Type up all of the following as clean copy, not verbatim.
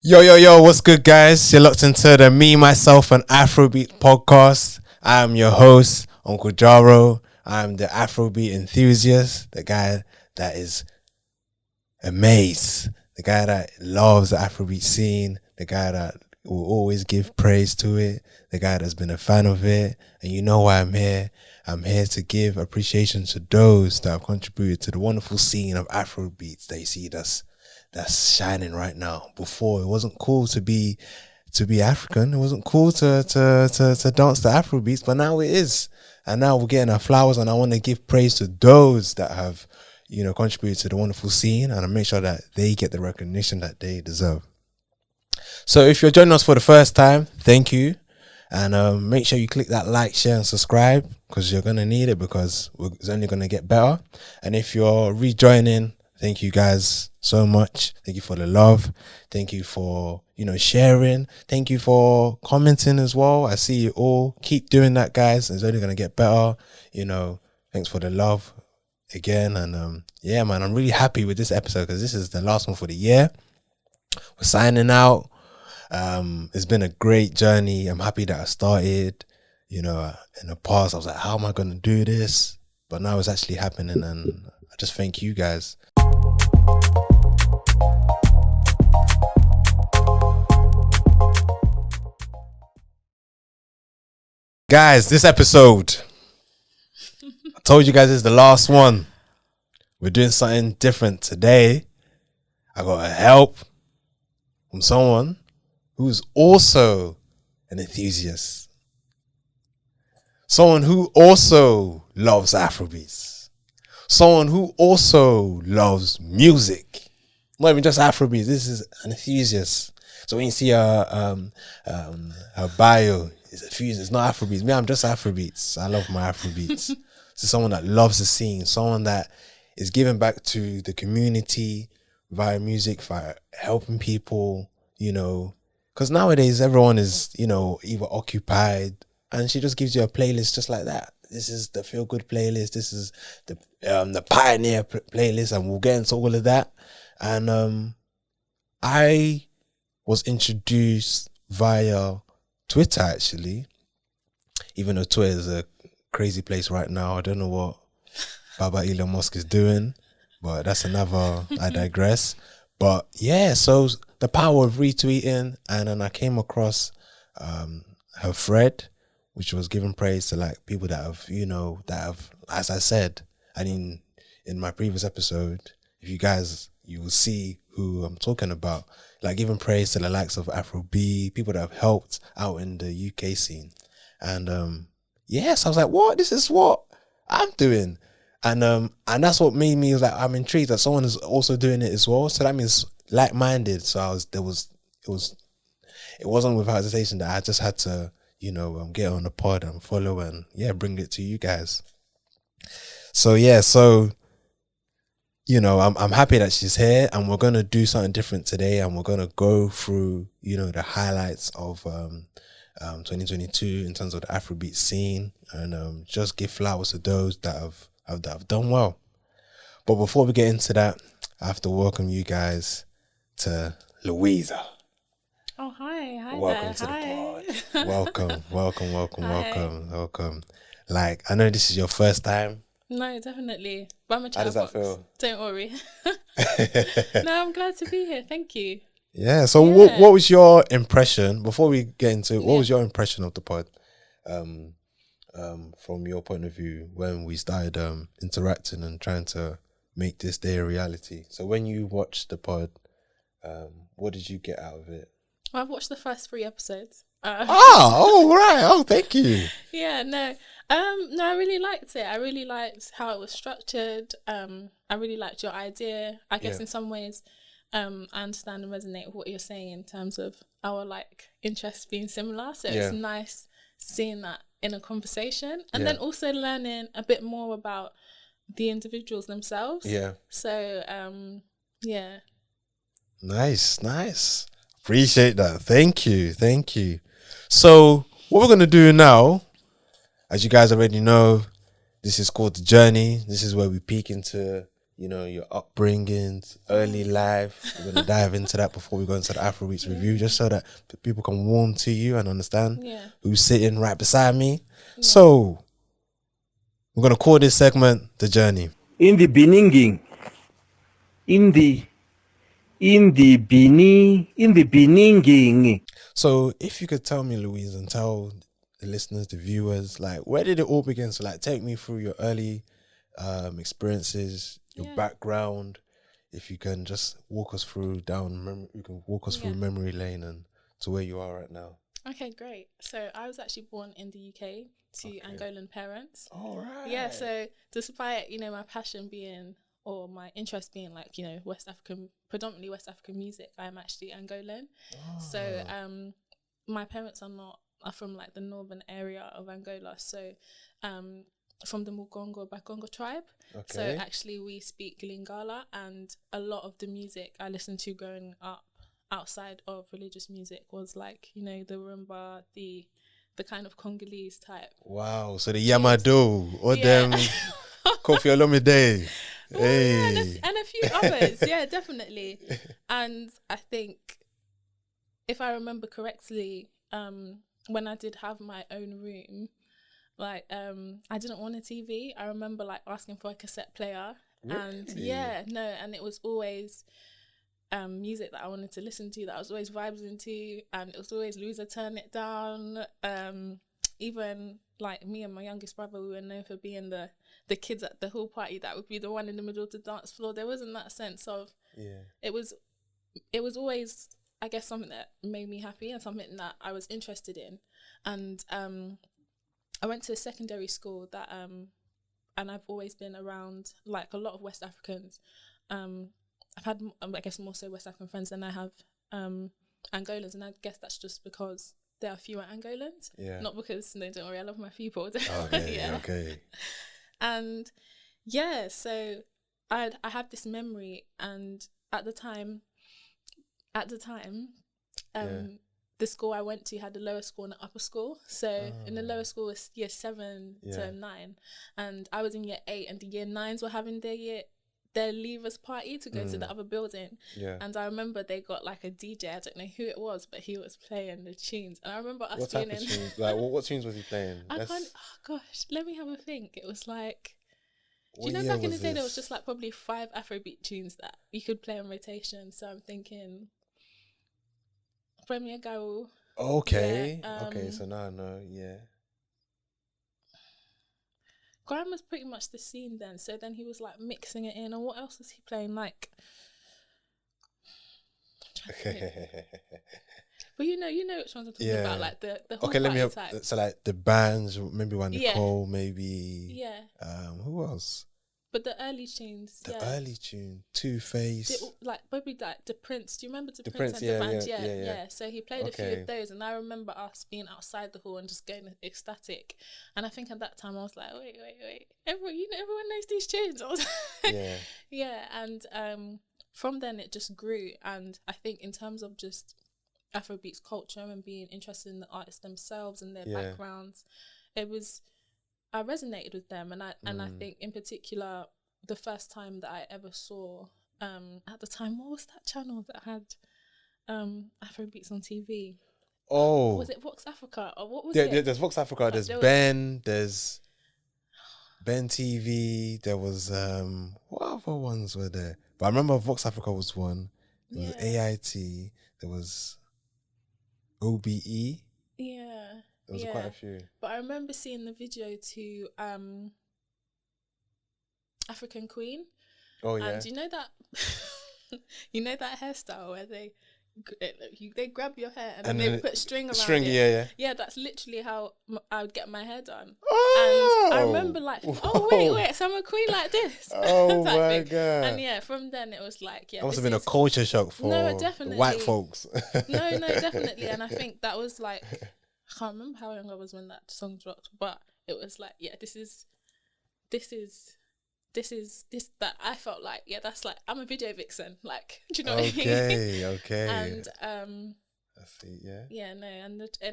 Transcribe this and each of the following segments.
Yo, what's good, guys? You're locked into the Me, Myself, and Afrobeat podcast. I'm your host, Uncle Jaro. I'm the Afrobeat enthusiast, the guy that is amazed, the guy that loves the Afrobeat scene, the guy that will always give praise to it, the guy that's been a fan of it. And you know why I'm here. I'm here to give appreciation to those that have contributed to the wonderful scene of Afrobeats that you see that's shining right now. Before, it wasn't cool to be African. It wasn't cool to dance to Afrobeats, but now it is. And now we're getting our flowers, and I want to give praise to those that have, contributed to the wonderful scene, and I make sure that they get the recognition that they deserve. So if you're joining us for the first time, thank you. And make sure you click that like, share, and subscribe, because you're going to need it, because it's only going to get better. And if you're rejoining, thank you guys so much. Thank you for the love. Thank you for, sharing. Thank you for commenting as well. I see you all. Keep doing that, guys. It's only going to get better. Thanks for the love again. And yeah, man, I'm really happy with this episode because this is the last one for the year. We're signing out. It's been a great journey. I'm happy that I started. In the past, I was like, how am I going to do this? But now it's actually happening, and I just thank you guys. Guys, this episode, I told you guys, this is the last one. We're doing something different today. I got help from someone who's also an enthusiast. Someone who also loves Afrobeats. Someone who also loves music. Not even just Afrobeats. This is an enthusiast. So when you see her bio, it's enthusiast. It's not Afrobeats. Me, I'm just Afrobeats. I love my Afrobeats. This is someone that loves the scene. Someone that is giving back to the community via music, via helping people, because nowadays everyone is, either occupied, and she just gives you a playlist just like that. This is the feel good playlist. This is the pioneer playlist, and we'll get into all of that. And I was introduced via Twitter, actually, even though Twitter is a crazy place right now. I don't know what Baba Elon Musk is doing, but that's another. I digress. But yeah, so the power of retweeting, and then I came across her thread, which was giving praise to like people that have, as I said, and in my previous episode, if you will see who I'm talking about, like giving praise to the likes of Afrobeat, people that have helped out in the UK scene. And yes, I was like, what? This is what I'm doing. And that's what made me like, I'm intrigued that someone is also doing it as well. So that means like-minded. So it wasn't with hesitation that I just had to, get on the pod and follow and bring it to you guys. So I'm happy that she's here, and we're gonna do something different today, and we're gonna go through, the highlights of 2022 in terms of the Afrobeat scene, and just give flowers to those that have done well. But before we get into that, I have to welcome you guys to Louisa. Oh, hi Welcome to the pod. Welcome. Like, I know this is your first time. No, definitely. But I'm a How does that feel? Don't worry. No, I'm glad to be here. Thank you. Yeah. So what was your impression before we get into it? What was your impression of the pod? From your point of view when we started interacting and trying to make this day a reality. So when you watched the pod, what did you get out of it? Well, I've watched the first 3 episodes. Right. Oh, thank you. Yeah, no, I really liked it. I really liked how it was structured. I really liked your idea. I guess in some ways, I understand and resonate with what you're saying in terms of our interests being similar. So it's nice seeing that in a conversation, and then also learning a bit more about the individuals themselves. Yeah. So, yeah. Nice. Appreciate that. Thank you. So what we're going to do now, as you guys already know, this is called The Journey. This is where we peek into, your upbringings, early life. We're gonna dive into that before we go into the Afrobeats review, just so that people can warm to you and understand who's sitting right beside me. So we're gonna call this segment The Journey. In the beginning, in the beginning. So if you could tell me, Louise, and tell the listeners, the viewers, like, where did it all begin? So like, take me through your early experiences, your background. If you can just walk us through memory lane and to where you are right now. Okay, great. So I was actually born in the UK to Angolan parents. All right. Yeah, so despite, my passion being, or my interest being like, West African, predominantly West African music, I'm actually Angolan. So my parents are from like the northern area of Angola. So from the Bakongo tribe. Okay. So actually we speak Lingala, and a lot of the music I listened to growing up outside of religious music was like, the rumba, the kind of Congolese type. Wow. So the Yamado or them Kofi Olomide. Hey. And a few others. Yeah, definitely. And I think if I remember correctly, when I did have my own room, like I didn't want a TV. I remember like asking for a cassette player. Really? And it was always music that I wanted to listen to, that I was always vibes into, and it was always Loser Turn It Down. Even like me and my youngest brother, we were known for being the kids at the hall party that would be the one in the middle of the dance floor. There wasn't that sense of it was always, I guess, something that made me happy and something that I was interested in. And I went to a secondary school that and I've always been around like a lot of West Africans. I've had, I guess, more so West African friends than I have Angolans, and I guess that's just because there are fewer Angolans, not because they don't worry, I love my people. Okay. And so I have this memory, and at the time, the school I went to had a lower school and an upper school. So in the lower school was year 7 to 9, and I was in year 8, and the year 9s were having their leavers party to go to the other building. And I remember they got like a DJ, I don't know who it was, but he was playing the tunes, and I remember us what being type of tunes? Like what tunes was he playing? Let me have a think. It was like, do you know back in the day there was just like probably 5 Afrobeat tunes that you could play on rotation? So I'm thinking Premier Garou. Okay. So now I know, Grime was pretty much the scene then. So then he was like mixing it in, and what else was he playing? Like, but you know which ones I'm talking about, like the whole party type. So like the bands, maybe one Nicole, maybe who else? But the early tunes, early tune, Two Face, like probably like the Prince. Do you remember the Prince and the band? Yeah. So he played a few of those, and I remember us being outside the hall and just getting ecstatic. And I think at that time I was like, wait, everyone knows these tunes. I was and from then it just grew. And I think in terms of just Afrobeats culture and being interested in the artists themselves and their backgrounds, I resonated with them, and I think in particular the first time that I ever saw at the time, what was that channel that had Afrobeats on TV? Oh, was it Vox Africa or what was it? There's Vox Africa. There's Ben. There's Ben TV. There was what other ones were there? But I remember Vox Africa was one. There was AIT. There was OBE. Yeah. There was quite a few. But I remember seeing the video to African Queen. Oh yeah. And you know that hairstyle where they grab your hair and then they put string around it. Yeah, that's literally how I would get my hair done. Oh! And I remember like, wait, so I'm a queen like this. Oh my God. And from then it was like, that must have been a culture shock for the white folks. No, definitely. And I think that was like, I can't remember how young I was when that song dropped, but it was like, this is that I felt like, that's like, I'm a video vixen, like, do you know what I mean? Okay. And I see, and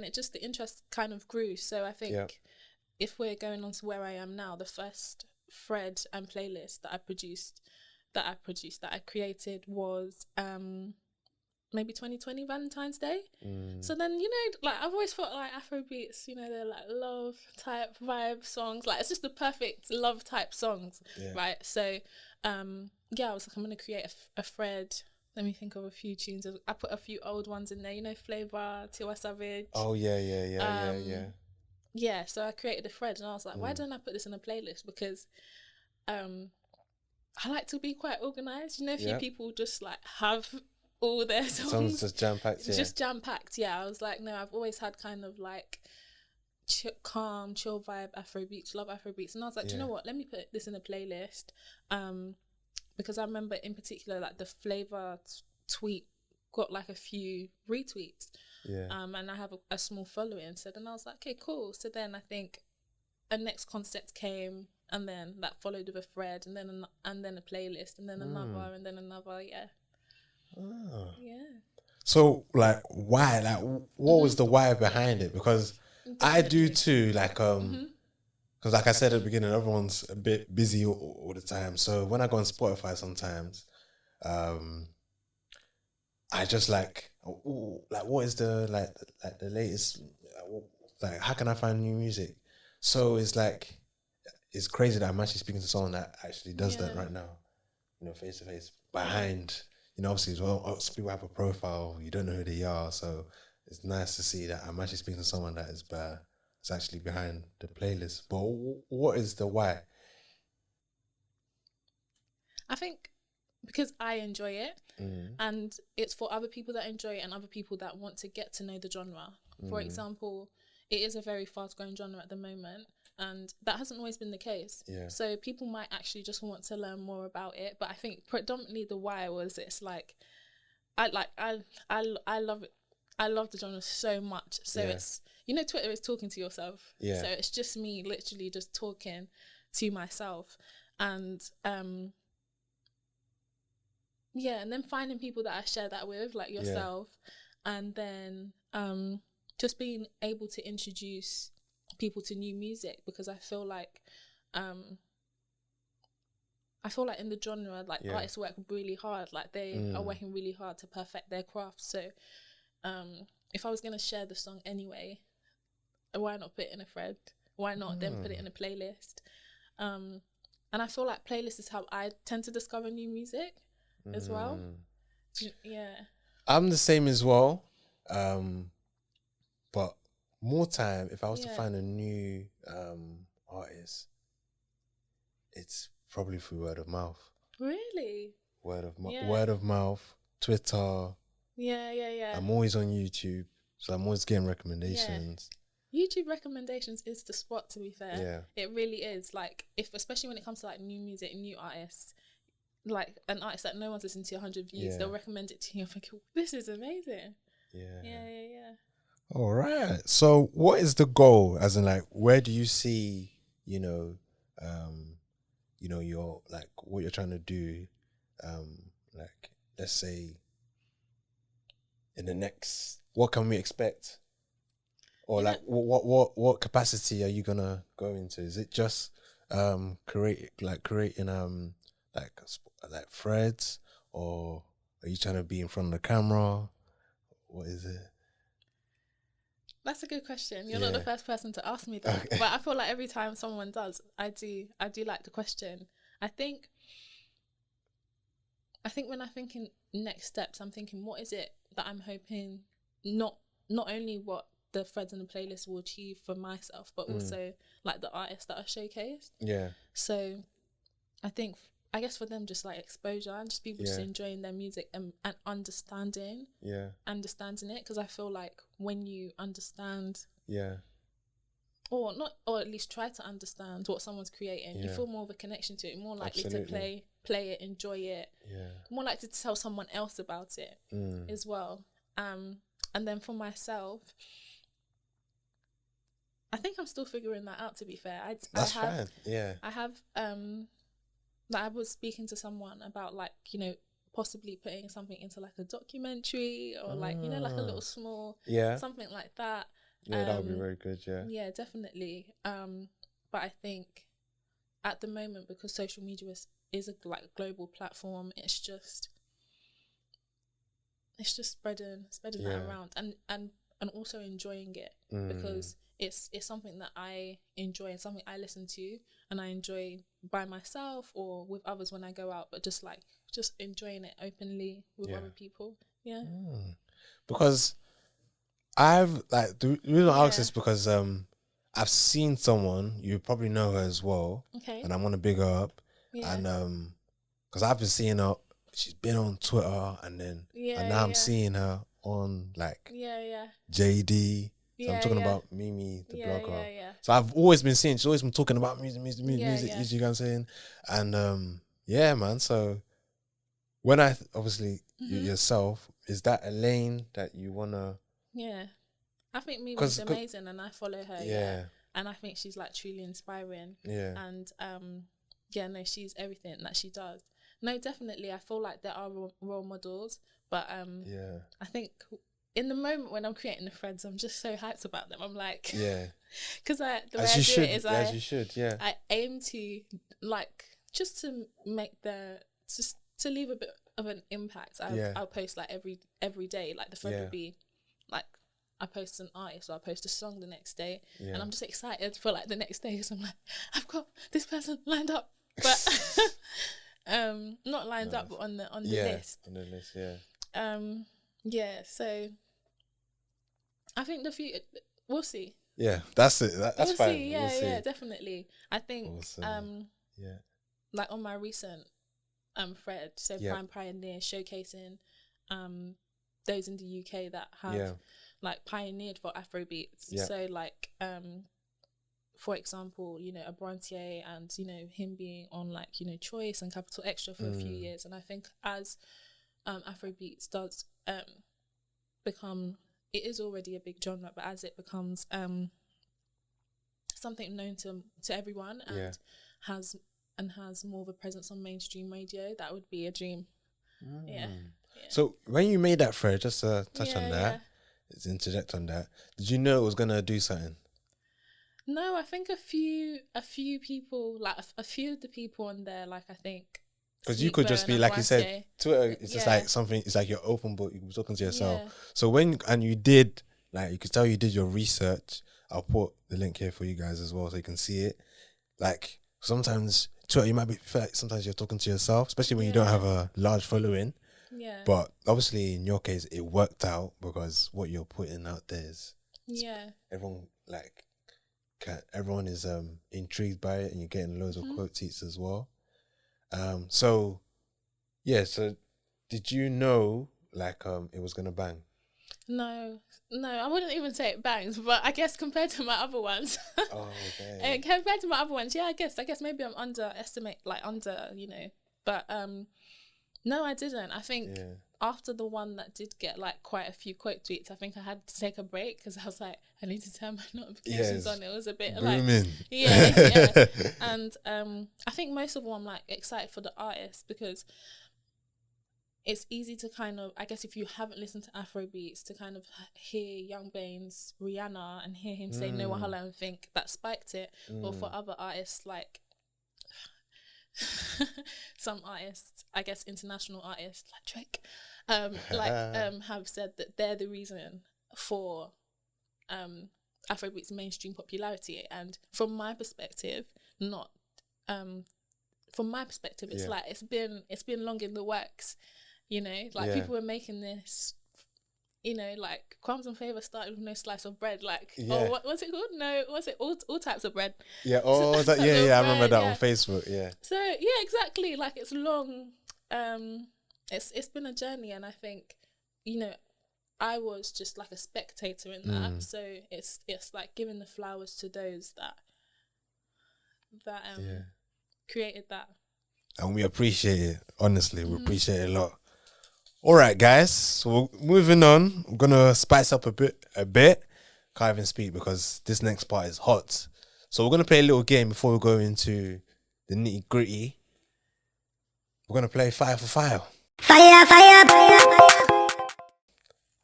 it just, the interest kind of grew. So I think if we're going on to where I am now, the first thread and playlist that I produced that I produced, that I created, was maybe 2020 Valentine's Day. So then, you know, like I've always thought like Afrobeats, you know, they're like love type vibe songs. Like it's just the perfect love type songs, right? So yeah, I was like, I'm gonna create a thread. Let me think of a few tunes. I put a few old ones in there, you know, Flavor, Tiwa Savage. Oh yeah. Yeah, so I created a thread and I was like, why don't I put this in a playlist? Because I like to be quite organised. You know, a few people just like have all their songs just jam-packed, just jam-packed. I was like, no, I've always had kind of like calm, chill vibe Afrobeats, love Afrobeats. And I was like, do you know what? Let me put this in a playlist. Because I remember in particular, like the Flavor tweet got like a few retweets. And I have a small following. So then I was like, okay, cool. So then I think a next concept came, and then that followed with a thread, and then a playlist, and then another, and then another. Yeah. So like why? Like what was the why behind it? Because I do too. Like because like I said at the beginning, everyone's a bit busy all the time. So when I go on Spotify sometimes, I just like what is the like the latest? Like how can I find new music? So it's like it's crazy that I'm actually speaking to someone that actually does that right now. You know, face to face behind. You know, obviously, as well, people have a profile. You don't know who they are, so it's nice to see that I'm actually speaking to someone that is it's actually behind the playlist. But what is the why? I think because I enjoy it, and it's for other people that enjoy it and other people that want to get to know the genre. For example, it is a very fast-growing genre at the moment, and that hasn't always been the case. So people might actually just want to learn more about it. But I think predominantly the why was it's like I love it. I love the genre so much. So it's, you know, Twitter is talking to yourself. So it's just me literally just talking to myself, and and then finding people that I share that with, like yourself, and then just being able to introduce people to new music, because I feel like in the genre, like artists work really hard, like they are working really hard to perfect their craft. So if I was going to share the song anyway, why not put it in a thread? Why not then put it in a playlist? And I feel like playlists is how I tend to discover new music as well. I'm the same as well, but more time if I was to find a new artist, it's probably through word of mouth. Really? Word of mouth, Twitter. I'm always on YouTube, so I'm always getting recommendations. YouTube recommendations is the spot, to be fair. It really is. Like, especially when it comes to like new music, new artists, like an artist that no one's listened to 100 views, they'll recommend it to you and think, this is amazing. All right. So what is the goal? As in, like, where do you see, your like what you're trying to do, like, let's say in the next, what can we expect? Or like what capacity are you gonna go into? Is it just creating like threads, or are you trying to be in front of the camera? What is it? That's a good question. You're not the first person to ask me that, but I feel like every time someone does, I do like the question. I think when I'm thinking next steps, I'm thinking, what is it that I'm hoping not only what the threads and the playlist will achieve for myself, but also like the artists that are showcased. So I guess for them, just like exposure and just people just enjoying their music and understanding it, because I feel like when you understand or at least try to understand what someone's creating, you feel more of a connection to it, more likely to play it, enjoy it, more likely to tell someone else about it as well. And then for myself, I think I'm still figuring that out, to be fair. That's fine. I have like I was speaking to someone about, like, possibly putting something into like a documentary or like, like a little small something like that. That would be very good. Definitely. But I think at the moment, because social media is a like global platform. It's just spreading that around, and also enjoying it, because it's something that I enjoy and something I listen to, and I enjoy by myself or with others when I go out, but just enjoying it openly with other people. Yeah. Because I've like the reason I ask this because I've seen someone, you probably know her as well, Okay. and I want to big her up, and because I've been seeing her, she's been on Twitter, and now I'm seeing her on like JD. So I'm talking about Mimi, the blogger. So I've always been seeing, she's always been talking about music, you know what I'm saying? And yeah, man. So when obviously yourself, is that a lane that you wanna? Yeah, I think Mimi's amazing, and I follow her. Yeah, and I think she's like truly inspiring. Yeah, and no, she's everything that she does. No, definitely, I feel like there are role models, but I think in the moment when I'm creating the threads, I'm just so hyped about them. I'm like, because the way I do it is I aim to like just to make just to leave a bit of an impact. I'll post like every day. Like the thread will be like, I post an artist or I post a song the next day, and I'm just excited for like the next day, because I'm like, I've got this person lined up, but not lined up, but on the list. On the list, So I think the future, we'll see. Yeah, that's it. That's we'll fine. See. Yeah, we'll see. Definitely. I think like on my recent thread, so Prime Pioneer, showcasing those in the UK that have like pioneered for Afrobeats. So like for example, you know, a Brontier, and you know, him being on like, you know, Choice and Capital Extra for a few years. And I think as Afrobeats does become, it is already a big genre, but as it becomes something known to everyone, and has more of a presence on mainstream radio, that would be a dream. Yeah. So when you made that thread, just to touch on that, interject on that, did you know it was gonna do something? No, I think a few people, like a few of the people on there, like I think, because you could just be like you said, Twitter. It's just like something. It's like your open book. You can be talking to yourself. So you did, like, you could tell you did your research. I'll put the link here for you guys as well, so you can see it. Like sometimes Twitter, you might feel like sometimes you're talking to yourself, especially when you don't have a large following. Yeah. But obviously, in your case, it worked out because what you're putting out there is everyone is intrigued by it, and you're getting loads of quote tweets as well. So did you know like it was gonna bang? No, I wouldn't even say it bangs, but I guess compared to my other ones, compared to my other ones, I guess maybe I'm you know, but no, I didn't. I think after the one that did get like quite a few quote tweets, I think I had to take a break, because I was like, I need to turn my notifications on. It was a bit booming. Like, and I think most of all, I'm like excited for the artist, because it's easy to kind of, I guess if you haven't listened to Afrobeats, to kind of hear Young Bane's Rihanna and hear him say No Wahala and think that spiked it, or for other artists like some artists, I guess international artists like Drake, have said that they're the reason for Afrobeats mainstream popularity. And from my perspective, it's like it's been long in the works, you know, like people were making this, you know, like Crumbs and Flavor started with No Slice of Bread, like what was it called? No, was it all types of bread? I remember that on Facebook. So exactly, like it's long, it's been a journey, and I think, you know, I was just like a spectator in that. So it's like giving the flowers to those that created that. And we appreciate it, honestly. We appreciate it a lot. All right, guys. So moving on, I'm gonna spice up a bit. Can't even speak because this next part is hot. So we're gonna play a little game before we go into the nitty gritty. We're gonna play Fire for Fire. Fire.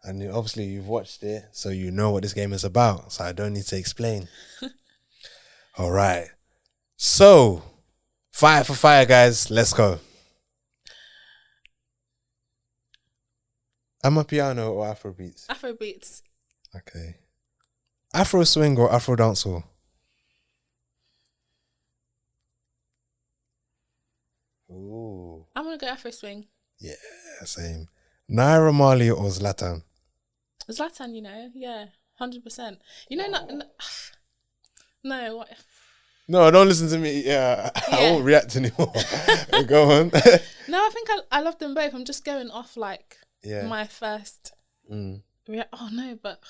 And obviously you've watched it, so you know what this game is about. So I don't need to explain. All right. So Fire for fire, guys. Let's go. Amapiano or Afrobeats? Afrobeats. Okay. Afro swing or Afro dancehall? Ooh. I'm gonna go Afro swing. Yeah, same. Naira Marley or Zlatan? Zlatan, yeah, 100%. No, what? No, don't listen to me. Yeah, I won't react anymore. Go on. No, I think I love them both. I'm just going off like my first. Oh no, but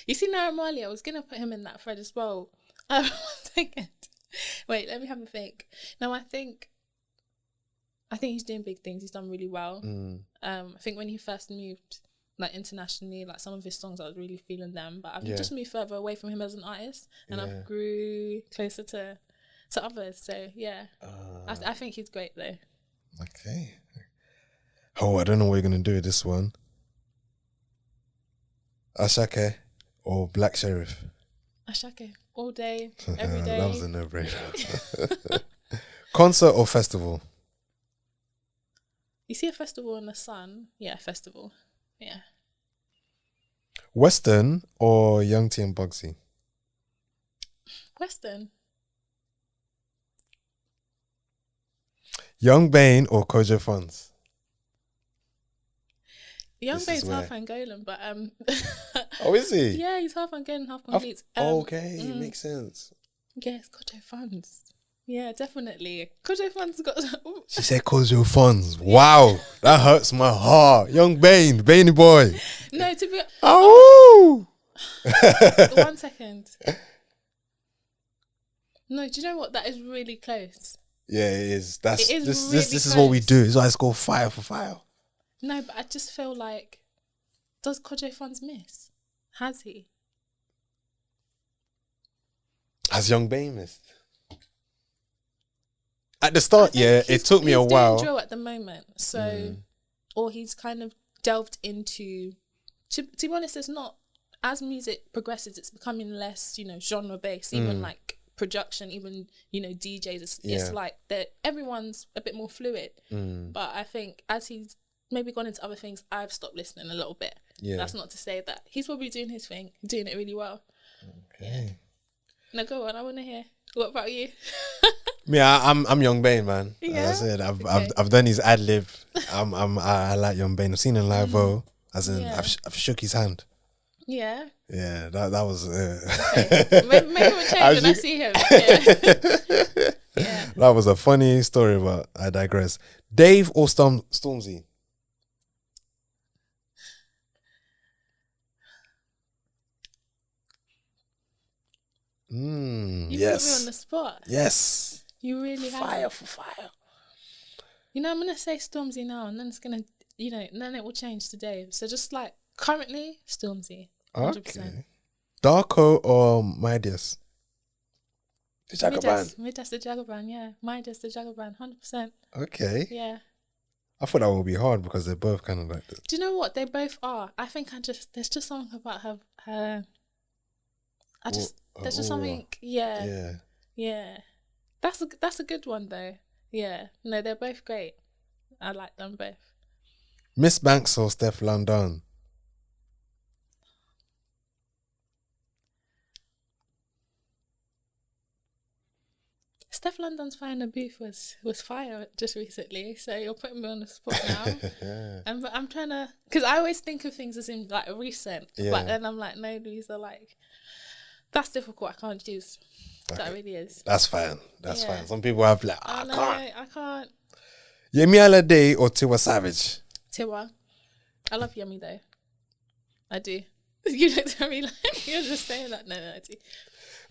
you see Naira Marley, I was gonna put him in that thread as well. 1 second. Wait, let me have a think. No, I think he's doing big things. He's done really well. I think when he first moved like internationally, like some of his songs I was really feeling them, but I've just moved further away from him as an artist, and I've grew closer to others. So yeah, I think he's great though. Okay. Oh, I don't know what you're gonna do with this one. Ashake or Black Sheriff? Ashake all day, every day. That was a no-brainer. Concert or festival? You see a festival in the sun? Yeah, festival. Yeah. Western or Young T and Bugsy? Western. Young Bane or Kojo Funds? Young Bane's half Angolan, but Oh, is he? Yeah, he's half Angolan, half complete. Okay, makes sense. Yeah, it's Kojo Funds. Yeah, definitely. Kojo Funds got. She said Kojo Funds. Wow, that hurts my heart. Young Bane, Baney boy. No, to be. Oh. 1 second. No, do you know what? That is really close. Yeah, it is. This really is what we do. This is why it's called fire for fire. No, but I just feel like, does Kojo Funds miss? Has he? Has Young Bane missed? At the start, it took me a while. He's doing drill at the moment, so, or he's kind of delved into. To be honest, it's not, as music progresses, it's becoming less, genre based. Even like production, even DJs. It's like that. Everyone's a bit more fluid. But I think as he's maybe gone into other things, I've stopped listening a little bit. Yeah. That's not to say that he's probably doing his thing, doing it really well. Okay. Yeah. No, go on. I want to hear. What about you? I'm Young Bane, man. Yeah? As I said, I've done his ad lib. I like Young Bane. I've seen him live, as in I've shook his hand. Yeah. Yeah, that was. Okay. Maybe we'll change when I see him. Yeah. That was a funny story, but I digress. Dave or Stormzy? You yes. put me on the spot. Yes. You really have. Fire for fire. I'm gonna say Stormzy now, and then it's gonna, then it will change to Dave. So just like currently, Stormzy. 100%. Okay. Darko or Midas? The Jagaban. Midas the Jagaban, yeah. Midas the Jagaban, 100%. Okay. Yeah. I thought that would be hard because they're both kind of like this. Do you know what? They both are. I think there's just something about her. There's just something. Yeah. That's a good one though. Yeah. No, they're both great. I like them both. Miss Banks or Steph London? Steph London's Fire in the Booth was fire just recently, so you're putting me on the spot now. And I'm trying to, because I always think of things as in like recent, but then I'm like, no, these are like, that's difficult. I can't choose. Okay. That really is. That's fine. That's fine. Some people have like, I can't. Yemi Alade or Tiwa Savage? Tiwa. I love Yemi though. I do. You looked at me like you're just saying that. No, I do.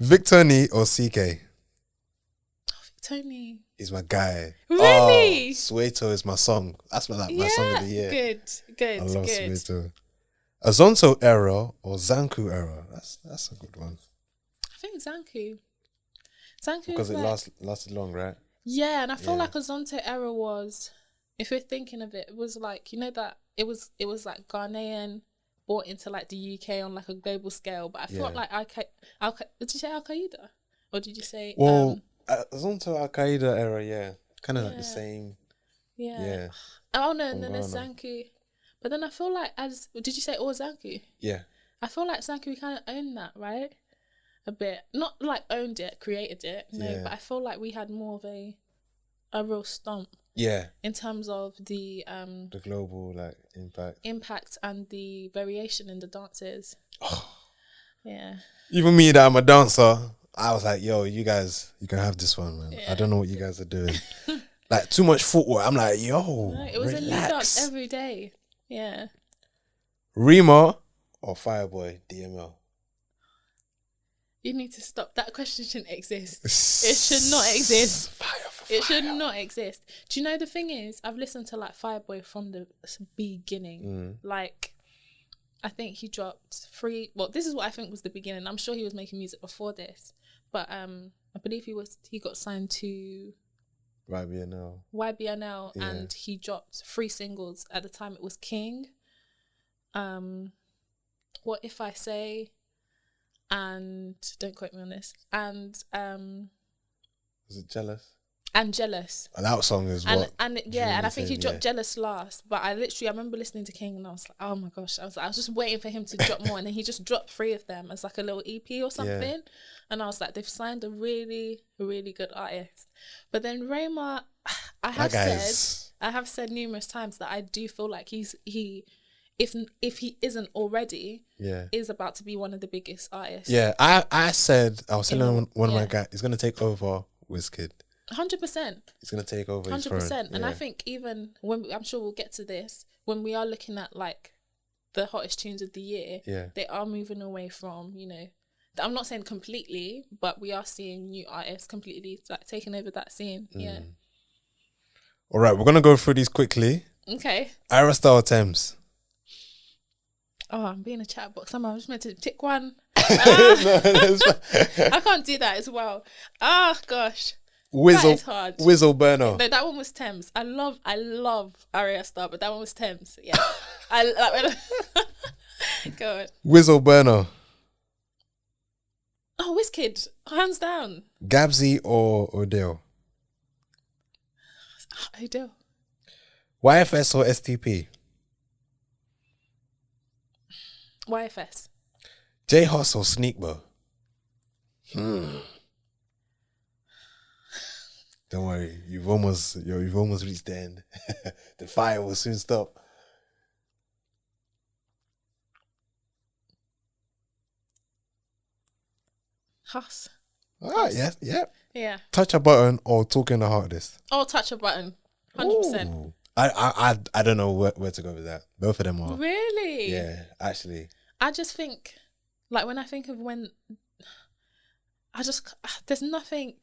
Victoni or CK? Tony. He's my guy. Really? Soweto is my song. That's my song of the year. Good. I love Soweto. Azonto era or Zanku era? That's a good one. I think Zanku. Because it lasted long, right? Yeah, and I feel like Azonto era was, if you're thinking of it, it was like, that it was like Ghanaian brought into like the UK on like a global scale. But I felt like did you say Al Qaeda? Or did you say Zonto Al Qaeda era, yeah, kind of like the same. Yeah. Yeah, Oh no, and then Ghana. there's Zanku. But then I feel like did you say all Zanku? yeah, I feel like Zanku kind of owned that, right? A bit. Not like owned it, created it, no, Yeah. but I feel like we had more of a real stomp yeah. in terms of the global like impact and the variation in the dances. Yeah. Even me, that I'm a dancer, I was like, yo, you guys, you can have this one, man. I don't know what you guys are doing. Like, too much footwork. I'm like, yo, No, it was relax. a new dance every day. Yeah. Rima or Fireboy DML? You need to stop. That question shouldn't exist. It should not exist. It should not exist. Do you know the thing is, I've listened to like Fireboy from the beginning. Like, I think he dropped 3. Well, this is what I think was the beginning. I'm sure he was making music before this, but I believe he got signed to YBNL, Yeah. and he dropped 3 singles. At the time, it was King, What If I Say, and don't quote me on this, and Was it Jealous? And Jealous. And that song is what? And I think he dropped Jealous last. But I remember listening to King and I was like, oh my gosh. I was just waiting for him to drop more. And then he just dropped 3 of them as like a little EP or something. Yeah. And I was like, they've signed a really, really good artist. But then Rayma, I have said numerous times that I do feel like if he isn't already, is about to be one of the biggest artists. Yeah, I was telling one of my guys, he's going to take over Wizkid. 100%. He's going to take over 100%. His throne. And I think even I'm sure we'll get to this, when we are looking at like the hottest tunes of the year, they are moving away from, I'm not saying completely, but we are seeing new artists completely like taking over that scene. Yeah. All right, we're going to go through these quickly. Okay. Ira Star or Thames? Oh, I'm being a chat box. I'm just meant to pick one. I can't do that as well. Ah, gosh. That is hard. Whizzle Burner. No, that one was Thames. I love Arya Star, but that one was Thames. Yeah. Go on. Whizzle Burner. Oh, Wizkid, hands down. Gabsy or Odell? Odell. YFS or STP? YFS. J Hus or Sneakbo? Don't worry, you've almost reached the end. The fire will soon stop. Hus. Alright, yeah. Yeah. Touch a button or talking the hardest? Oh, touch a button. 100%. Ooh. I don't know where to go with that. Both of them are. Really? Yeah, actually. I just think, like, when I think of there's nothing,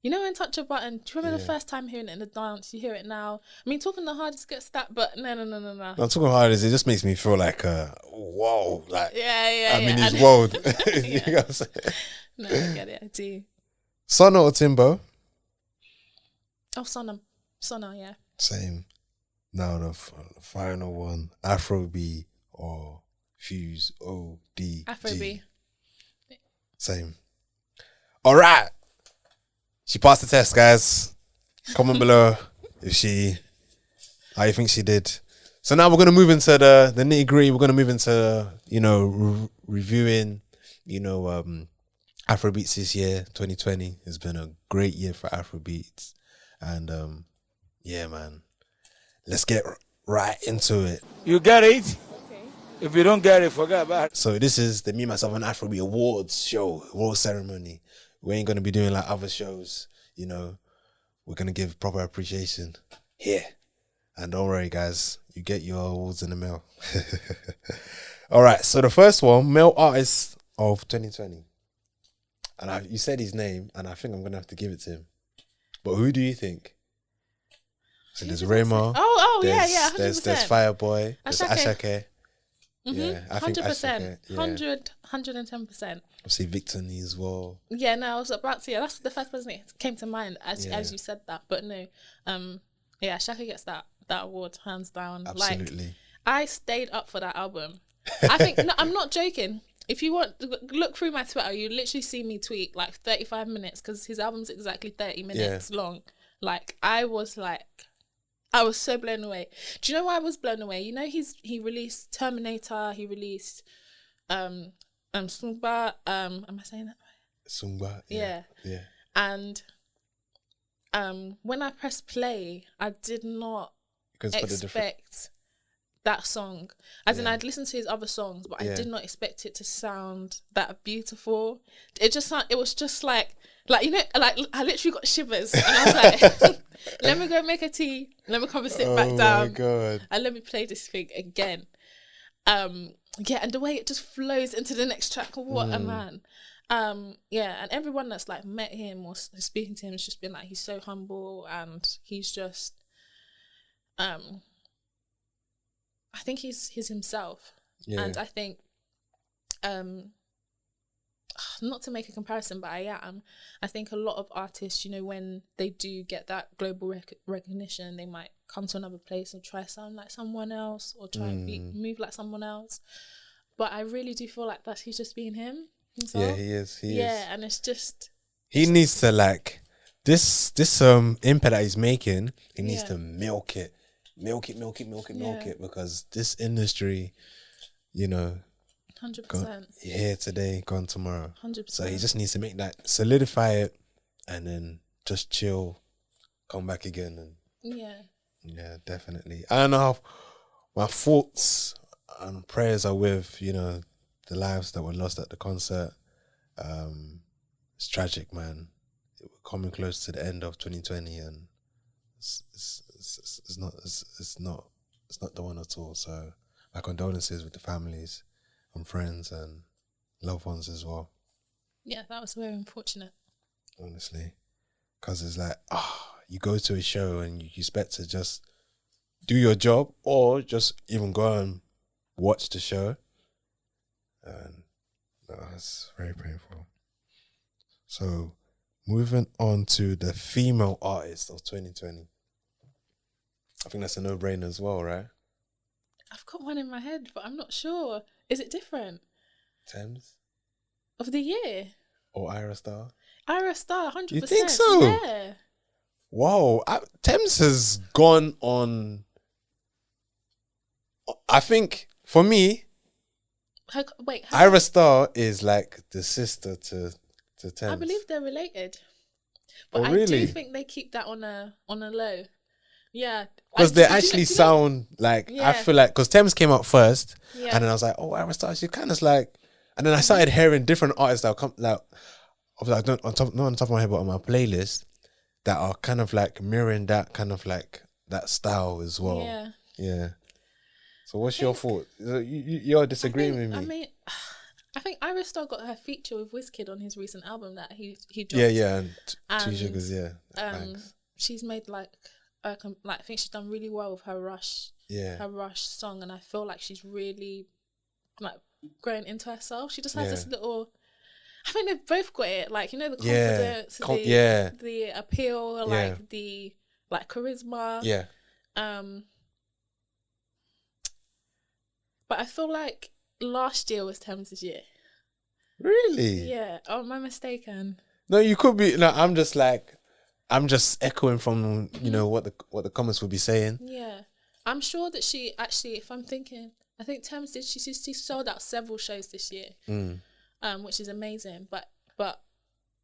when Touch a Button, do you remember the first time hearing it in the dance? You hear it now. I mean, talking the hardest gets that, but no. No, talking hardest, it just makes me feel like, whoa, like, yeah. I'm in his world. You know what I'm saying? No, I get it, I do. Sona or Timbo? Oh, Sona, yeah. Same. Now the final one, Afrobeat or Fuse ODG. Afrobeat. Same. All right. She passed the test, guys. Comment below how you think she did. So now we're gonna move into the nitty gritty. We're gonna move into reviewing Afrobeats this year. 2020 has been a great year for Afrobeats, and yeah, man. Let's get right into it. You get it? Okay. If you don't get it, forget about it. So this is the Me, Myself and Afrobeat Awards show, award ceremony. We ain't going to be doing like other shows, We're going to give proper appreciation here. And don't worry, guys. You get your awards in the mail. All right. So the first one, Male Artist of 2020. And you said his name, and I think I'm going to have to give it to him. But who do you think? So there's Rayma. Oh, yeah, 100%. There's Fireboy. There's Ashake. Yeah, I think 100%. 110%. Obviously, Victor Nee as well. Yeah, no, I was about to. Yeah, that's the first person that came to mind as you said that. But no, Shaka gets that award hands down. Absolutely. Like, I stayed up for that album. I think, no, I'm not joking. if you want, look through my Twitter, you literally see me tweet like 35 minutes because his album's exactly 30 minutes long. Like, I was so blown away. Do you know why I was blown away? You know, he released Terminator, he released Sungba, am I saying that right? Sungba. Yeah. And when I pressed play, I did not expect that song. As in, I'd listened to his other songs, but I did not expect it to sound that beautiful. It was just like you know, like I literally got shivers, and I was like, let me go make a tea, let me come and sit back down, my God. and let me play this thing again. And the way it just flows into the next track, what a man. And everyone that's like met him or speaking to him has just been like, he's so humble, and he's just I think he's himself. And I think not to make a comparison, but I think a lot of artists, you know, when they do get that global recognition, they might come to another place and try sound like someone else or try and move like someone else. But I really do feel like he's just being himself. Yeah, he is. Yeah, and it's just... He needs to, like, this impact that he's making, he needs to milk it, because this industry, you know... 100%. Here today, gone tomorrow. 100%. So he just needs to make that, solidify it, and then just chill, come back again. And yeah, definitely. I don't know how my thoughts and prayers are with, you know, the lives that were lost at the concert. It's tragic, man. We're coming close to the end of 2020, and it's not the one at all. So my condolences with the families and friends and loved ones as well. Yeah, that was very unfortunate. Honestly, because it's like, you go to a show and you expect to just do your job or just even go and watch the show. And that's very painful. So, moving on to the female artist of 2020. I think that's a no-brainer as well, right? I've got one in my head, but I'm not sure. Is it different? Thames? Of the year? Or Ira Star? Ira Star, 100%. You think so? Yeah. Wow. Thames has gone on... I think, for me... Ira Star is like the sister to Thames. I believe they're related. But really? I do think they keep that on a low. Yeah. Because they actually sound like, I feel like, because Thames came out first, and then I was like, Ira Star, she kind of like, and then I started hearing different artists that come, like, not on top of my head, but on my playlist, that are kind of like mirroring that kind of like, that style as well. Yeah. So what's your thought? You're disagreeing with me. I mean, I think Ira Star got her feature with Wizkid on his recent album that he dropped. Yeah, and Two Sugars, she's made like I think she's done really well with her Rush song, and I feel like she's really like growing into herself. She just has this little... I think they've both got it, like, you know, the confidence, the appeal, like the charisma. Yeah. But I feel like last year was Thames' year. Really? Yeah. Oh, am I mistaken? No, you could be. No, I'm just echoing from, you know, what the comments would be saying. Yeah. I'm sure that she actually, if I'm thinking, I think Thames did, she sold out several shows this year, which is amazing. But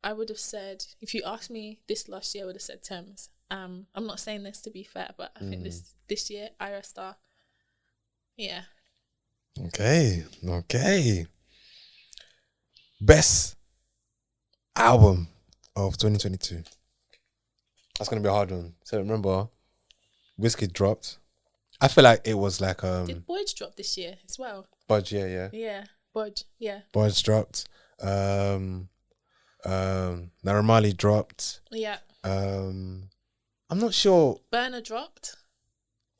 I would have said, if you asked me this last year, I would have said Thames. I'm not saying this to be fair, but I think this year, Ira Star. Yeah. Okay. Best album of 2022. That's gonna be a hard one. So remember, Wizkid dropped. I feel like it was like Did Boyd's drop this year as well? Budge, yeah. Yeah, Boyd, yeah. Budge dropped. Naramali dropped. Yeah. I'm not sure. Burner dropped.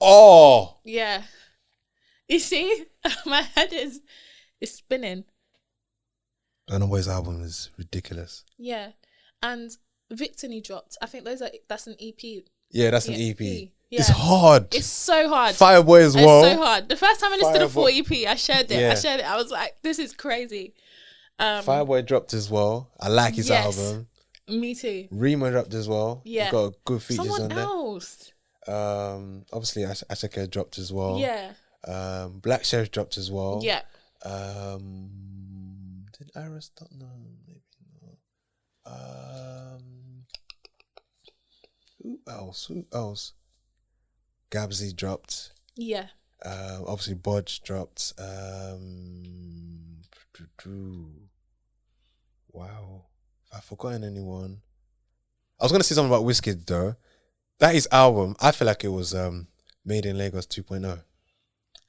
Oh. Yeah. You see, my head is spinning. Burna Boy's album is ridiculous. Yeah, and Victony dropped. I think that's an EP. Yeah, that's an EP. It's hard. It's so hard. Fireboy as well. It's so hard. The first time I listened to the full Fireboy. EP, I shared it. Yeah. I was like, this is crazy. Fireboy dropped as well. I like his album. Me too. Remo dropped as well. Yeah. He's got good features Someone on there. else. Obviously Ashake dropped as well. Yeah. Black Sheriff dropped as well. Yeah. Did Iris stop? No, maybe not. Who else? Gabsy dropped. Yeah. Obviously Bodge dropped. Wow. Have I forgotten anyone? I was gonna say something about Wizkid though. That his album, I feel like it was Made in Lagos 2.0.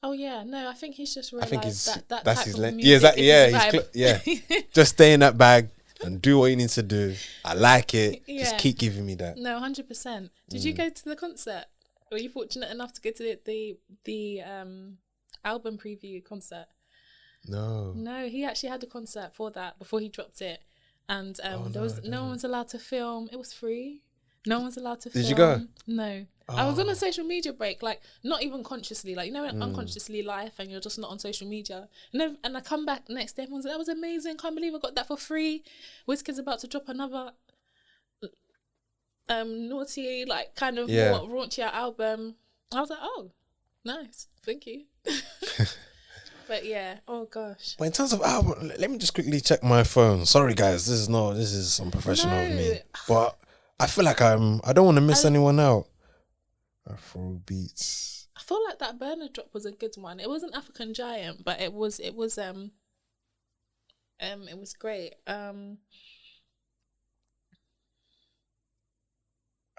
Oh yeah, no, I think he's just realized I think he's that that's type his of music is Just stay in that bag and do what you need to do. I like it. Yeah. Just keep giving me that. No, 100%. Did you go to the concert? Were you fortunate enough to go to the album preview concert? No. No, he actually had a concert for that before he dropped it, and no one was allowed to film. It was free. No one was allowed to film. Did you go? No. I was on a social media break, like not even consciously, like unconsciously life, and you're just not on social media. And I come back next day, everyone's like, that was amazing. Can't believe I got that for free. Wizkid's about to drop another naughty, like kind of more raunchy album. I was like, oh, nice, thank you. But yeah, oh gosh. But in terms of album, let me just quickly check my phone. Sorry guys, this is unprofessional of me. But I feel like I don't want to miss anyone out. Afrobeats. I feel like that Burner drop was a good one. It wasn't African Giant, but it was great.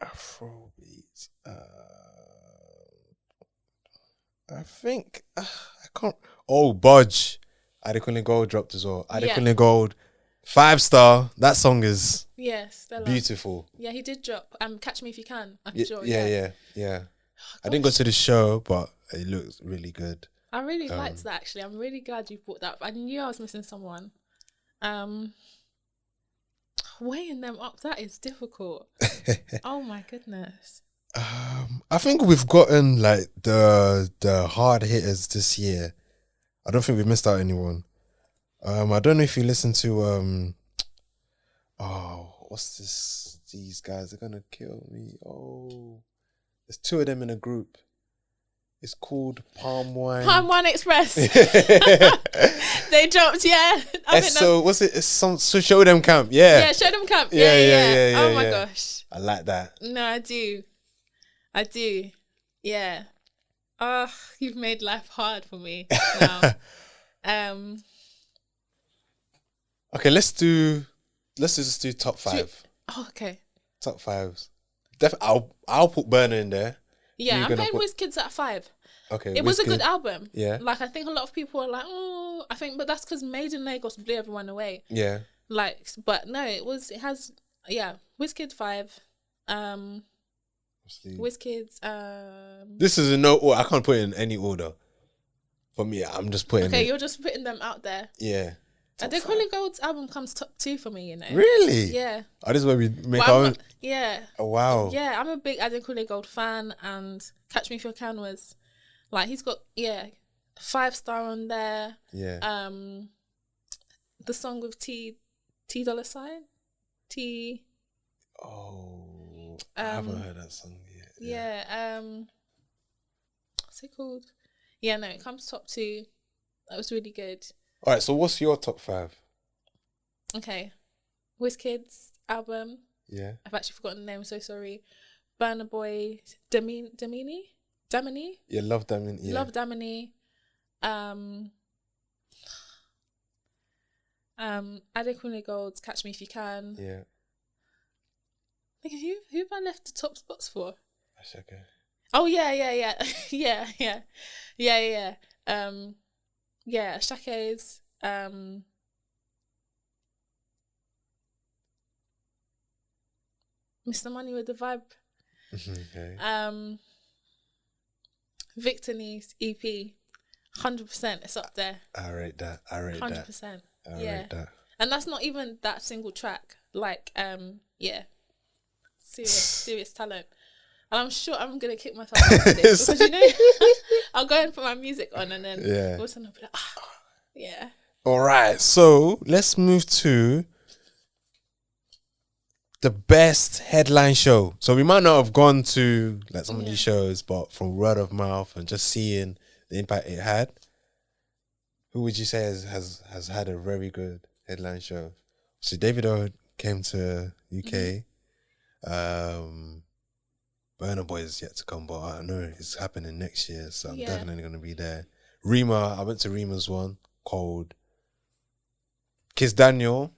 Afrobeats. I think I can't. Oh, Budge. Adekunle Gold dropped as well. Adekunle Gold, 5-star. That song is beautiful. Yeah, he did drop. Catch Me If You Can. I'm sure. Yeah. I didn't go to the show, but it looked really good. I really liked that actually. I'm really glad you brought that up. I knew I was missing someone. Weighing them up, that is difficult. Oh my goodness. I think we've gotten like the hard hitters this year. I don't think we've missed out anyone. I don't know if you listen to what's this? These guys are gonna kill me. Oh, there's 2 of them in a group. It's called Palm Wine Express. They dropped, yeah. So what's it? It's so Show Them Camp, yeah. Yeah, Show Them Camp. Yeah. Oh my gosh. I like that. No, I do. Yeah. Oh, you've made life hard for me now. Okay, let's just do top 5. Oh, okay. Top 5s. I'll put Burner in there. Yeah, I'm putting Wizkid's at 5. Okay, it was a good album. Yeah. Like I think a lot of people are like, but that's because Made in Lagos blew everyone away. Yeah. Like, but no, Wizkid 5. Wizkid's This is in no order. I can't put it in any order. For me, I'm just putting okay, you're just putting them out there. Yeah. Adekunle Gold's album comes top 2 for me, you know. Really? Yeah. Oh, this is where we make our own. Yeah. Oh wow. Yeah, I'm a big Adekunle Gold fan, and Catch Me If You Can was like he's got 5-star on there. Yeah. The song with T Dollar Sign. T. Oh, I haven't heard that song yet. Yeah. What's it called? Yeah, no, it comes top 2. That was really good. All right, so what's your top 5? Okay. Wizkid's album. Yeah. I've actually forgotten the name, so sorry. Burna Boy, Damini? Yeah, Love Damini. Yeah. Love Damini. Adekunle Gold's Catch Me If You Can. Yeah. Who have I left the top spots for? That's okay. Oh yeah. Yeah, Shake's Mr. Money with the Vibe. Okay. Victor's EP, 100%. It's up there. I rate that. 100%. I rate that. And that's not even that single track. Like, serious talent. And I'm sure I'm gonna kick myself after this because I'll go and put my music on and then all of a sudden I'll be like, yeah. All right, so let's move to the best headline show. So we might not have gone to like some of these shows, but from word of mouth and just seeing the impact it had, who would you say has had a very good headline show? So Davido came to UK. Burna Boy is yet to come, but I know it's happening next year, so I'm definitely going to be there. Rima, I went to Rima's one, Cold. Kiss Daniel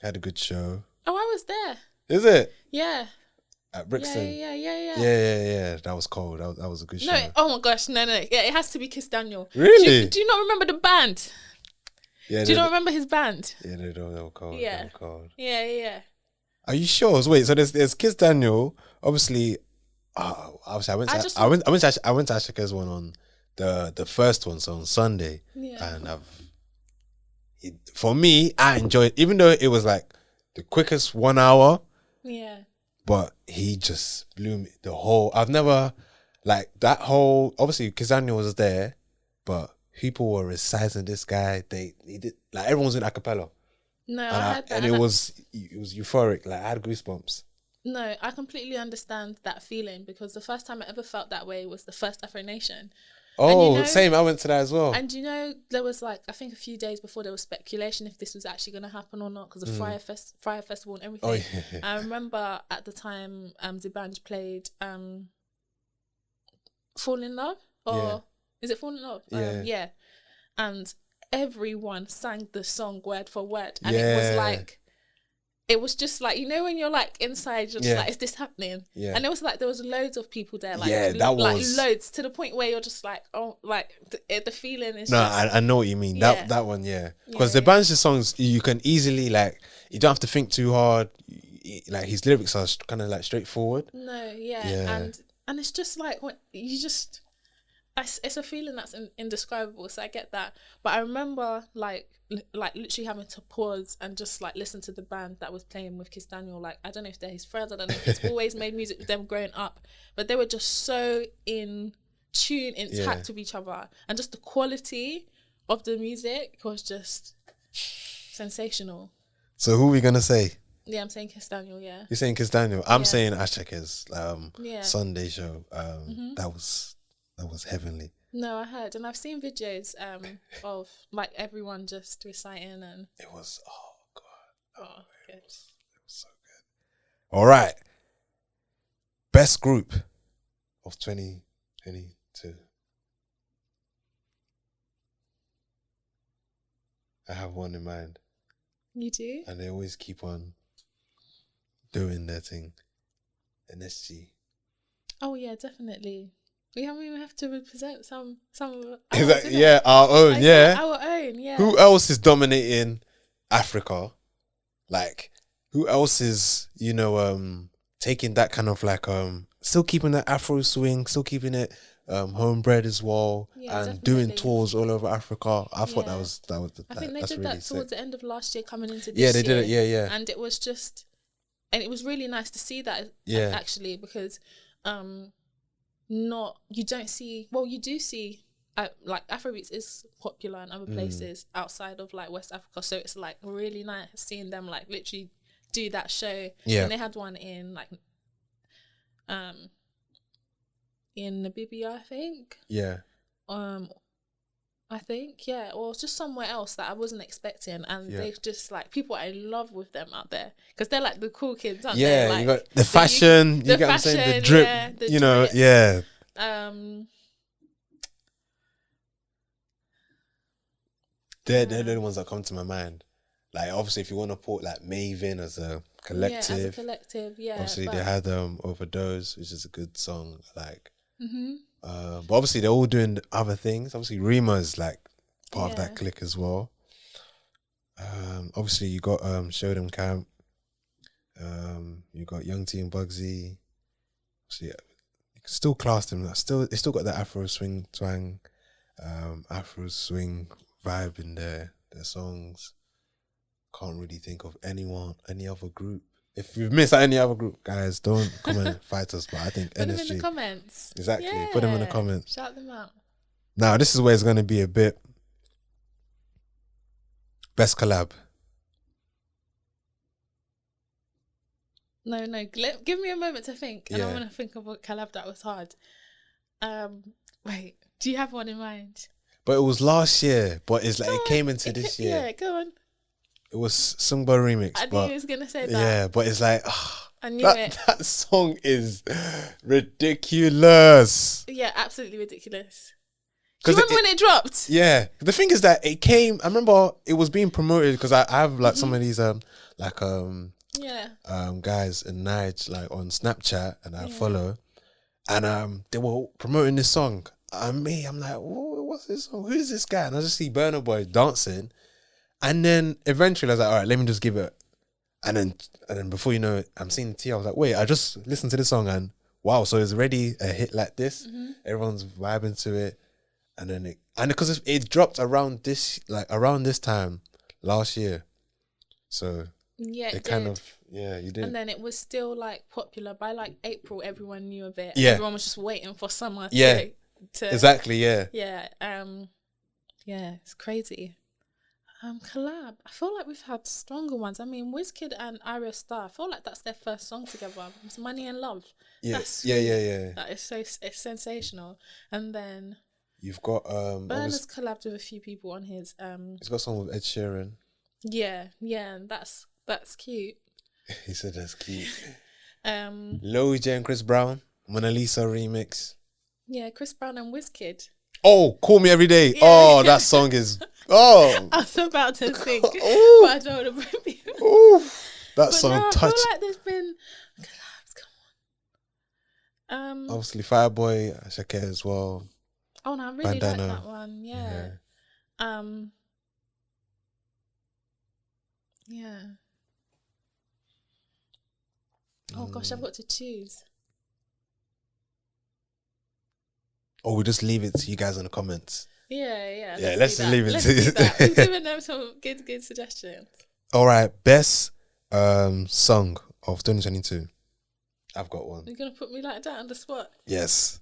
had a good show. Oh, I was there. Is it? Yeah. At Brixton? Yeah. That was cold. That was a good show. No, oh my gosh, no. Yeah, it has to be Kiss Daniel. Really? Do you not remember the band? Yeah. Do you not remember his band? Yeah, they were cold. Yeah. They were cold. Yeah. Are you sure? So wait, so there's Kiss Daniel. Obviously, obviously I went to Ashika's one on the first one, so on Sunday. Yeah. And for me, I enjoyed, even though it was like the quickest 1 hour. Yeah. But he just blew me the whole. I've never like that whole. Obviously, Kiss Daniel was there, but people were reciting this guy. He did like everyone's in a cappella. No, and I heard that. and it was euphoric. Like I had goosebumps. No, I completely understand that feeling because the first time I ever felt that way was the first Afro Nation. Oh, same. I went to that as well. And there was like, I think a few days before there was speculation if this was actually going to happen or not because of Fire Festival and everything. Oh, yeah. I remember at the time D'banj played Fall in Love or is it Fall in Love? Yeah. And everyone sang the song word for word. And it was like, it was just like, when you're like inside, you're just like, is this happening? Yeah. And it was like, there was loads of people there. Like, like loads to the point where you're just like, oh, like the feeling is I know what you mean. That one, Because D'banj's songs, you can easily like, you don't have to think too hard. Like his lyrics are kind of like straightforward. No, yeah. And it's just like, when you just, it's a feeling that's indescribable. So I get that. But I remember like literally having to pause and just like listen to the band that was playing with Kiss Daniel. Like, I don't know if they're his friends. I don't know if he's always made music with them growing up, but they were just so in tune, intact with each other. And just the quality of the music was just sensational. So who are we going to say? Yeah, I'm saying Kiss Daniel, yeah. You're saying Kiss Daniel. I'm saying Ashika's Sunday show. That was heavenly. No, I heard, and I've seen videos of like everyone just reciting, and it was good. Good. It was so good. All right, best group of 2022. I have one in mind. You do? And they always keep on doing their thing. NSG. Oh yeah, definitely. We have to represent some of our own, our own, yeah. Who else is dominating Africa? Like, who else is, taking that kind of like, still keeping that Afro swing, still keeping it homebred as well, and definitely. doing tours all over Africa. I thought that was I think they did really that towards the end of last year, coming into this year. Yeah, they did it. Yeah. And it was just, and it was really nice to see that. Actually, because you do see like Afrobeats is popular in other places outside of like West Africa, so it's like really nice seeing them like literally do that show. And they had one in like in Namibia, I think. I think, or just somewhere else that I wasn't expecting, and they just like, people are in love with them out there because they're like the cool kids, aren't they? Like, you got the fashion, you get what I'm saying, the drip, drip. They're the ones that come to my mind. Like, obviously, if you want to put like Maven as a collective, obviously they had Overdose, which is a good song. Like, but obviously they're all doing other things. Obviously, Rima is like part of that clique as well. Obviously, you got Show Them Camp. You got Young T and Bugsy. So yeah, you can still class them. They still got that Afro swing twang, Afro swing vibe in their songs. Can't really think of any other group If you've missed out any other group, guys, don't come and fight us. But I think Put them in the NSG. comments. Exactly. Put them in the comments. Shout them out. Now, this is where it's going to be a bit best collab. No. Give me a moment to think, and I'm Yeah. gonna think of a collab that was hard. Wait, do you have one in mind? But it was last year, but it's like it came into this year. Yeah, go on. It was Sungba remix. I knew but he was gonna say that. yeah, but it's like I knew that, it. that song is ridiculous. Yeah, absolutely ridiculous. Do you 'Cause remember when it dropped? Yeah, the thing is that it came. I remember it was being promoted because I have like some of these Yeah. guys in Nige like on Snapchat and I follow, and they were promoting this song. I'm like, what's this song? Who's this guy? And I just see Burna Boy dancing, and then eventually I was like, all right, let me just give it. And then before you know it, I'm seeing T. I was like, wait, I just listened to this song and wow, so it's already a hit like this. Everyone's vibing to it, and then because it dropped around this time last year, so Yeah, it kind of you did. And then it was still like popular by like April. Everyone knew of it. Yeah. Everyone was just waiting for summer. Yeah. To Exactly. Yeah. Yeah. Yeah. It's crazy. Collab. I feel like we've had stronger ones. I mean, Wizkid and Ira Star. I feel like that's their first song together. It's Money and Love. Yeah. That's Yeah. That is it's sensational. And then You've got Burna's collabed with a few people on his he's got some with Ed Sheeran. Yeah, and that's cute. He said that's cute. Lil J and Chris Brown, Mona Lisa remix. Yeah, Chris Brown and Wizkid. Oh, Call Me Every Day. Yeah. Oh, that song is I was about to sing, but I don't want to bring people. That But song no, I touched. feel like there's been collabs. Come on. Obviously, Fireboy, Shakir as well. Oh no, I really Bandana. like that one. Yeah. Yeah. Oh gosh, I've got to choose. Or we just leave it to you guys in the comments. Yeah. Yeah, let's do just that. leave it Let's to do you. that. We've given them some good suggestions. All right, best song of 2022. I've got one. You're gonna put me like that on the spot. Yes.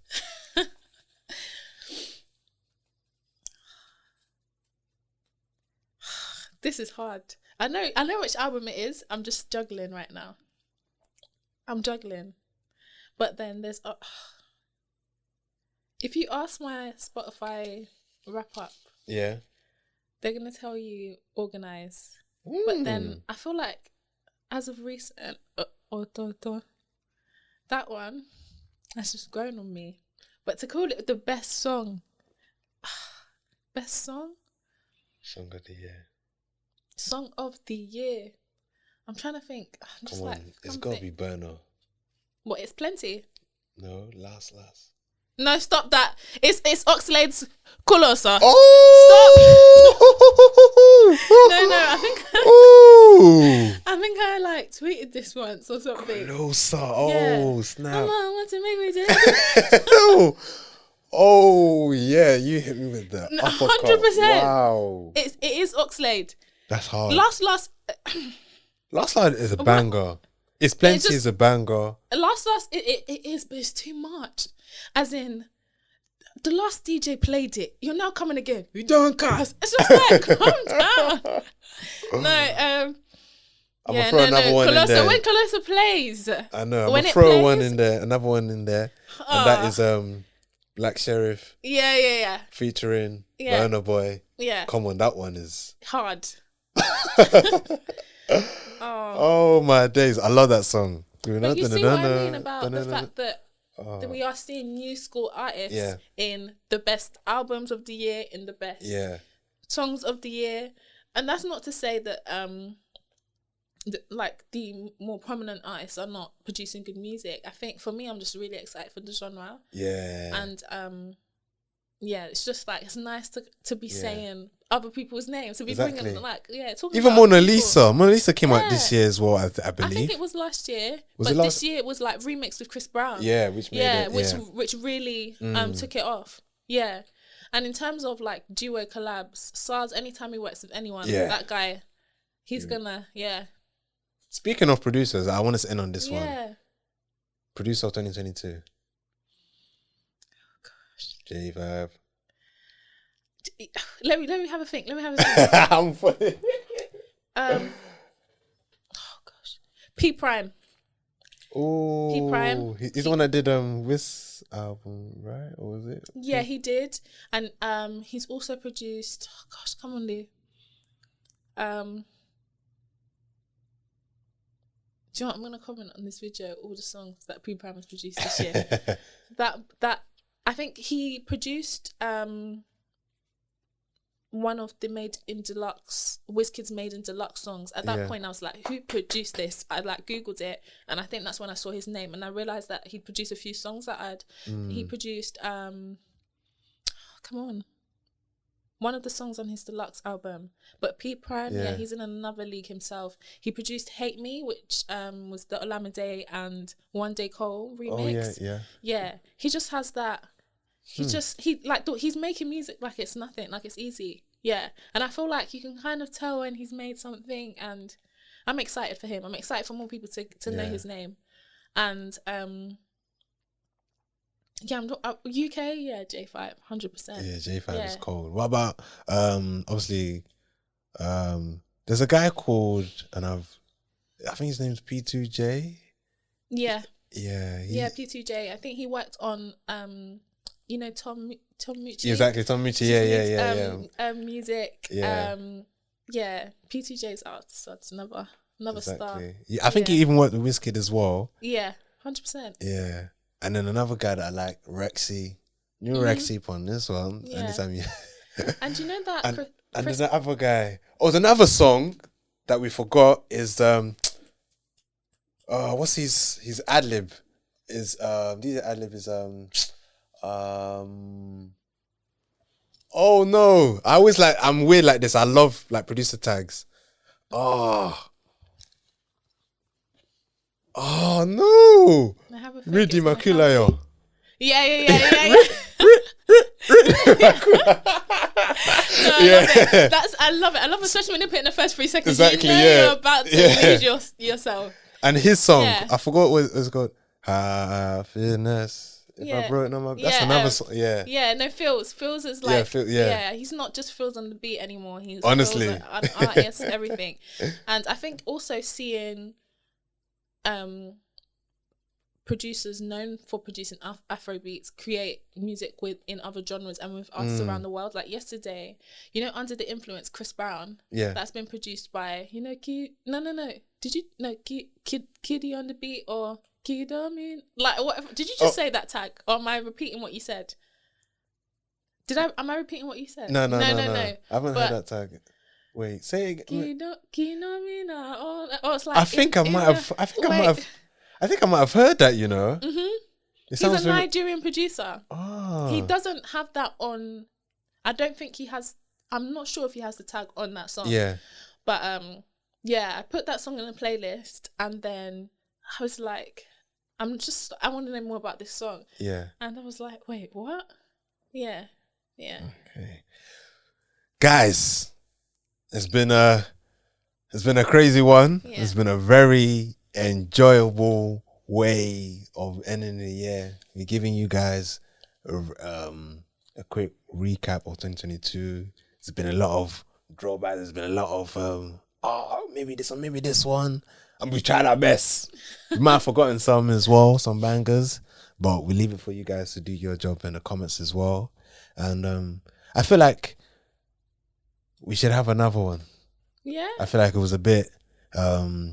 This is hard. I know which album it is. I'm just juggling right now. I'm juggling. But then there's if you ask my Spotify wrap up, Yeah. they're gonna tell you Organize. But then I feel like as of recent that one has just grown on me. But to call it the best song. Best song? Song of the year. Song of the year. I'm trying to think. I'm just Come on, like, it's got to be Burner. What? It's plenty. No, last. No, stop that. It's Oxlade's Colosa. Oh! No, I think I like tweeted this once or something. Closer. Oh, Yeah. snap. Come on, what to make me do? Oh, yeah, you hit me with that. 100%. Wow. It is Oxlade. That's hard. Last Last Light is a banger. It's Plenty is a banger. it is, but it's too much. As in, the last DJ played it. You're now coming again. You don't cast. It's just like, calm down. No, I'm gonna throw another one in there. When Colossa plays, I know. I'm when gonna it throw one plays- in there, another one in there, and that is Black Sheriff yeah, featuring Yeah. Burna Boy. yeah, Come on, that one is. hard. Oh my days! I love that song. But you see what I mean about the fact that we are seeing new school artists in the best albums of the year, in the best songs of the year, and that's not to say that like the more prominent artists are not producing good music. I think for me, I'm just really excited for the genre. Yeah. And it's just like it's nice to be saying other people's names, to be bringing talking Even about Mona people. Lisa. Mona Lisa came out this year as well, I I believe. think it was last year, Was but it this year it was like remixed with Chris Brown. Yeah, which made it. Which really took it off. Yeah, and in terms of like duo collabs, SARS, anytime he works with anyone, that guy, he's gonna Speaking of producers, I want us to end on this one. Yeah. Producer of 2022. J5. Let me have a think. I'm funny. Oh gosh. P Prime. Oh, P Prime. He's the one that did Wiz album, right? Or was it? Yeah, he did. And he's also produced, oh gosh, come on, Lou. Do you know what? I'm gonna comment on this video, all the songs that P Prime has produced this year. that I think he produced one of the Made in Deluxe, WizKid's Made in Deluxe songs. At that point, I was like, who produced this? I Googled it, and I think that's when I saw his name, and I realized that he'd produced a few songs that he produced. Come on, one of the songs on his deluxe album. But Pete Prime, he's in another league himself. He produced Hate Me, which was the Olamide and One Day Cole remix. Oh yeah. He just has that. He's making music like it's nothing, like it's easy. Yeah, and I feel like you can kind of tell when he's made something, and I'm excited for him. I'm excited for more people to know his name, and I'm UK, J5, 100%. Yeah, J5 is cold. What about obviously there's a guy called, and I think his name's P2J. Yeah, P2J. I think he worked on Tom Mucci. Exactly, Tom Mucci. Yeah. Music. P2J's out, so it's another star. Yeah, I think he even worked with WizKid as well. Yeah, 100%. Yeah, and then another guy that I like, Rexy. New Rexy on this one. Yeah. Anytime And you know that and there's another guy. Oh, there's another song that we forgot is what's his ad lib? Is DJ ad lib is oh no, I'm weird like this. I love like producer tags. Oh no, Ridi Makulayo. Yeah. I love it. I love it, especially when they put in the first 3 seconds. Exactly, you're about to lose yourself. And his song, I forgot what it was called. Happiness. If I brought it on my, that's another song. Yeah. No, Phil's is like, he's not just Phil's on the beat anymore. He's honestly an artist, everything. And I think also seeing producers known for producing Afrobeats create music in other genres and with artists around the world. Like yesterday, Under the Influence, Chris Brown. Yeah. That's been produced by, Kiddie on the Beat or Kidomin? Like whatever. Did you just say that tag? Or am I repeating what you said? Am I repeating what you said? No. I haven't heard that tag. Wait, say it again. It's like I think I might have heard that, Mm-hmm. He's a Nigerian producer. Oh. He doesn't have that on. I don't think he has. I'm not sure if he has the tag on that song. Yeah. But I put that song in a playlist, and then I was like, I want to know more about this song. Yeah. And I was like, wait, what? Yeah. Okay. Guys, it's been a crazy one. Yeah. It's been a very enjoyable way of ending the year. We're giving you guys a quick recap of 2022. There's been a lot of drawbacks. There's been a lot of maybe this one. And we tried our best. We might have forgotten some as well, some bangers, but we leave it for you guys to do your job in the comments as well. And I feel like we should have another one. Yeah. I feel like it was a bit I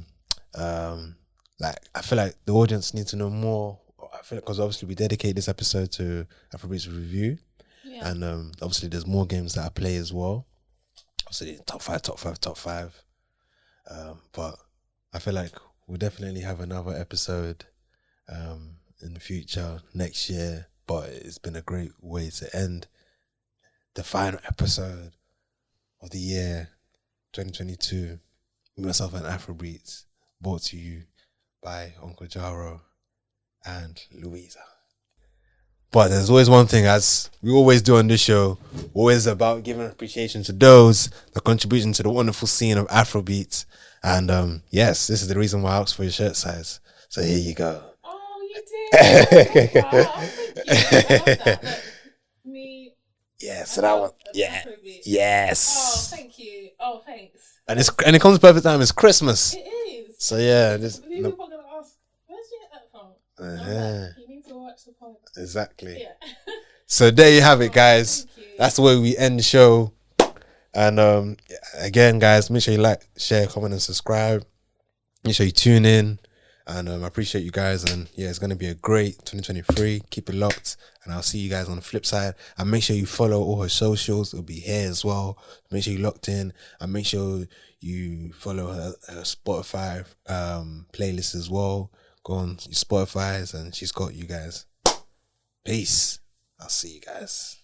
feel like the audience needs to know more. I feel like because obviously we dedicate this episode to Afrobeats review, and obviously there's more games that I play as well. Obviously top five. But I feel like we'll definitely have another episode in the future next year. But it's been a great way to end the final episode of the year 2022. Myself and Afrobeats, brought to you by Uncle Jaro and Louisa. But there's always one thing, as we always do on this show, always about giving appreciation to those that contributing to the wonderful scene of Afrobeats. And yes, this is the reason why I asked for your shirt size. So here you go. Oh, you did. Oh, thank you. I love that. Look, me. Yeah, so that one. Yeah. Afrobeats. Yes. Oh, thank you. Oh, thanks. And it comes perfect time. It's Christmas. It is. So yeah, this. People are gonna ask, where'd you get that from? I'm like, you need to watch the pod. Exactly. Yeah. So there you have it, guys. Thank you. That's the way we end the show. And again, guys, make sure you like, share, comment, and subscribe. Make sure you tune in. And I appreciate you guys. And yeah, it's going to be a great 2023. Keep it locked. And I'll see you guys on the flip side. And make sure you follow all her socials. It'll be here as well. Make sure you locked in. And make sure you follow her Spotify playlist as well. Go on your Spotify's and she's got you guys. Peace. I'll see you guys.